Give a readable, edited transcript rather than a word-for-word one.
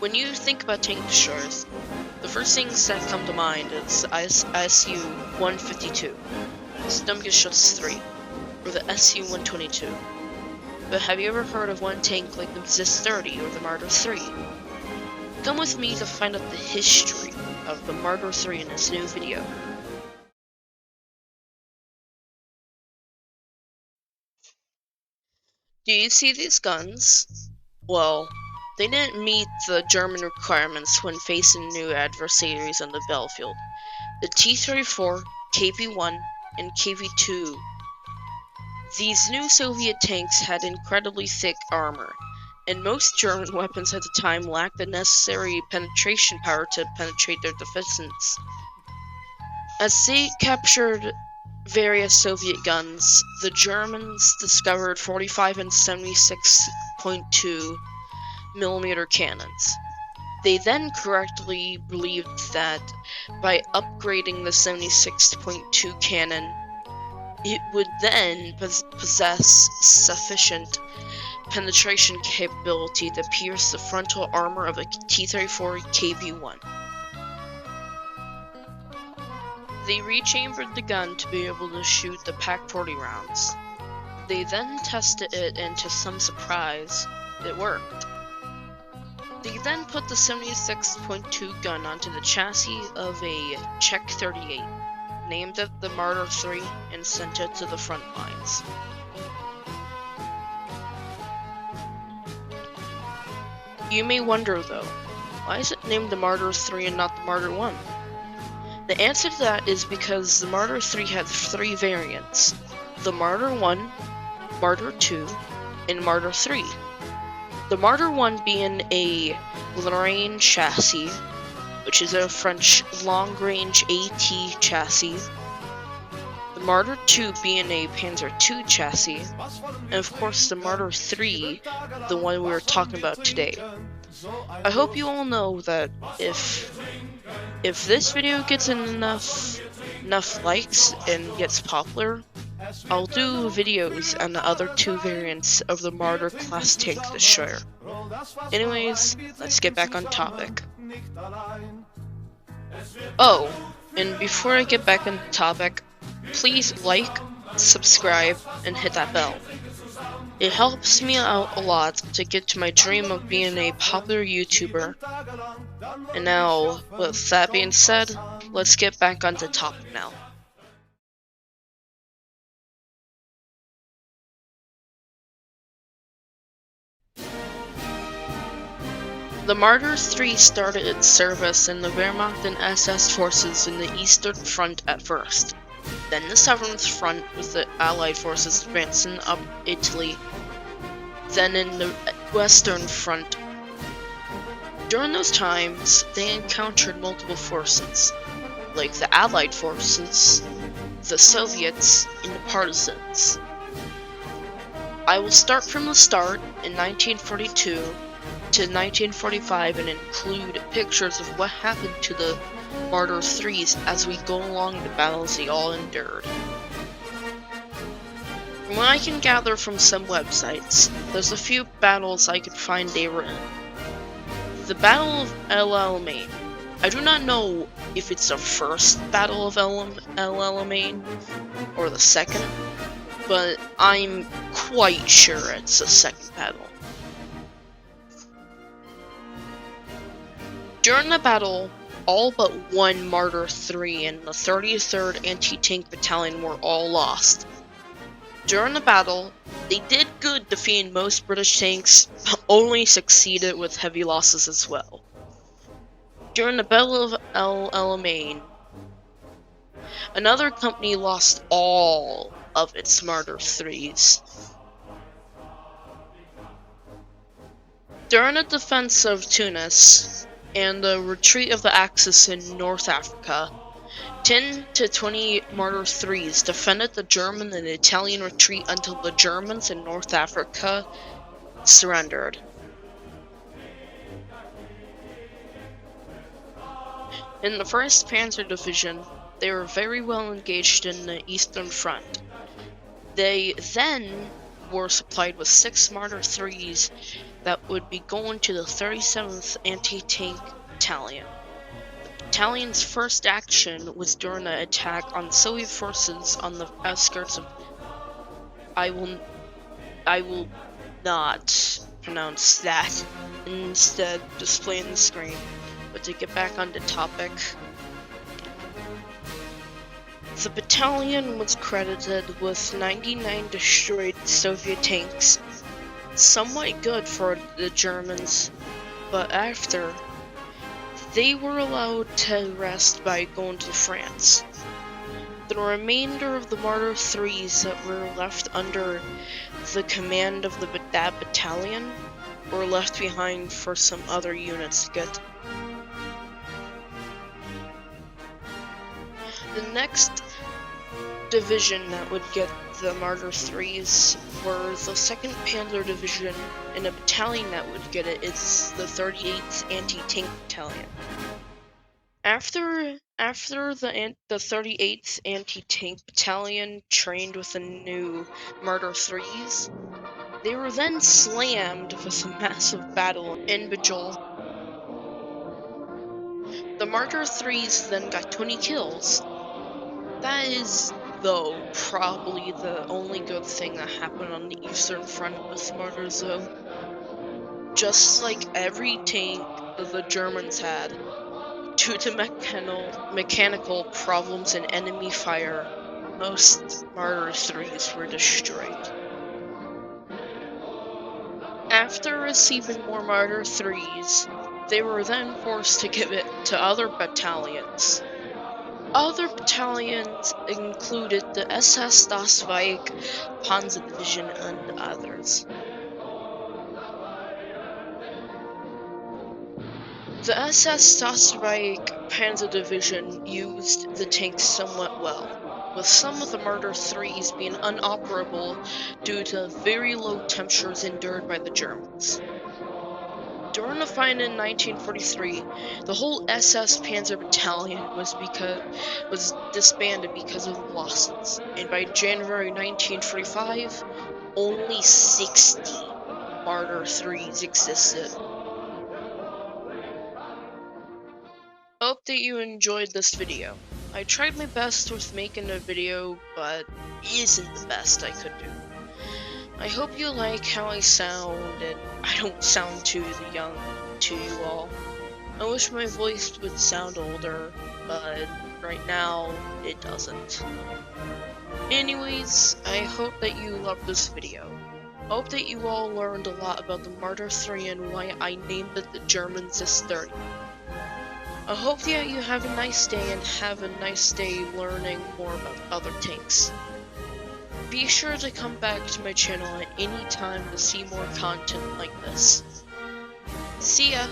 When you think about tank destroyers, the first things that come to mind is Su-152, Sturmgeschütz 3, or the Su-122. But have you ever heard of one tank like the Zis-30 or the Marder 3? Come with me to find out the history of the Marder 3 in this new video. Do you see these guns? Well, they didn't meet the German requirements when facing new adversaries on the battlefield. The T-34, KV-1, and KV-2. These new Soviet tanks had incredibly thick armor, and most German weapons at the time lacked the necessary penetration power to penetrate their defenses. As they captured various Soviet guns, the Germans discovered 45 and 76.2 millimeter cannons. They then correctly believed that by upgrading the 76.2 cannon, it would then possess sufficient penetration capability to pierce the frontal armor of a T-34 KV-1. They rechambered the gun to be able to shoot the PaK-40 rounds. They then tested it, and to some surprise, it worked. They then put the 76.2 gun onto the chassis of a Czech 38, named it the Marder 3, and sent it to the front lines. You may wonder though, why is it named the Marder 3 and not the Marder 1? The answer to that is because the Marder 3 had three variants: the Marder 1, Marder 2, and Marder 3. The Marder 1 being a Lorraine chassis, which is a French long-range AT chassis, the Marder 2 being a Panzer II chassis, and of course the Marder 3, the one we were talking about today. I hope you all know that if this video gets enough likes and gets popular, I'll do videos on the other two variants of the Marder class tank destroyer. Anyways, let's get back on topic. Oh, and before I get back on topic, please like, subscribe, and hit that bell. It helps me out a lot to get to my dream of being a popular YouTuber. And now, with that being said, let's get back onto topic now. The Marder 3 started its service in the Wehrmacht and SS forces in the Eastern Front at first, then the Southern Front with the Allied forces advancing up Italy, then in the Western Front. During those times, they encountered multiple forces, like the Allied forces, the Soviets, and the Partisans. I will start from the start in 1942 to 1945 and include pictures of what happened to the Marder 3s as we go along the battles they all endured. From what I can gather from some websites, there's a few battles I could find they were in. The Battle of El Alamein. I do not know if it's the first Battle of El Alamein or the second, but I'm quite sure it's the second battle. During the battle, all but one Marder 3 and the 33rd Anti-Tank Battalion were all lost. During the battle, they did good defeating most British tanks, but only succeeded with heavy losses as well. During the Battle of El Alamein, another company lost all of its Marder 3s. During the defense of Tunis and the retreat of the Axis in North Africa, 10 to 20 Marder 3s defended the German and Italian retreat until the Germans in North Africa surrendered. In the 1st Panzer Division, they were very well engaged in the Eastern Front. They then were supplied with 6 Marder 3s that would be going to the 37th Anti-Tank Battalion. The battalion's first action was during an attack on Soviet forces on the outskirts of... I will not pronounce that, instead displaying the screen. But to get back onto topic, the battalion was credited with 99 destroyed Soviet tanks, somewhat good for the Germans, but after, they were allowed to rest by going to France. The remainder of the Marder 3s that were left under the command of that battalion were left behind for some other units to get. The next division that would get the Marder 3s were the 2nd Panzer Division, and a battalion that would get it is the 38th Anti-Tank Battalion. After the 38th Anti-Tank Battalion trained with the new Marder 3s, they were then slammed with a massive battle in Bajol. The Marder 3s then got 20 kills. That is, though, probably the only good thing that happened on the Eastern Front with Marders, though. Just like every tank the Germans had, due to mechanical problems and enemy fire, most Marder 3s were destroyed. After receiving more Marder 3s, they were then forced to give it to other battalions. Other battalions included the SS Das Reich Panzer Division and others. The SS Das Reich Panzer Division used the tanks somewhat well, with some of the Marder 3s being unoperable due to very low temperatures endured by the Germans. During the fight in 1943, the whole SS Panzer Battalion was disbanded because of losses, and by January 1945, only 60 Marder 3s existed. Hope that you enjoyed this video. I tried my best with making a video, but it isn't the best I could do. I hope you like how I sound, and I don't sound too young to you all. I wish my voice would sound older, but right now, it doesn't. Anyways, I hope that you loved this video. Hope that you all learned a lot about the Marder 3 and why I named it the German ZIS-30. I hope that you have a nice day and have a nice day learning more about other tanks. Be sure to come back to my channel at any time to see more content like this. See ya!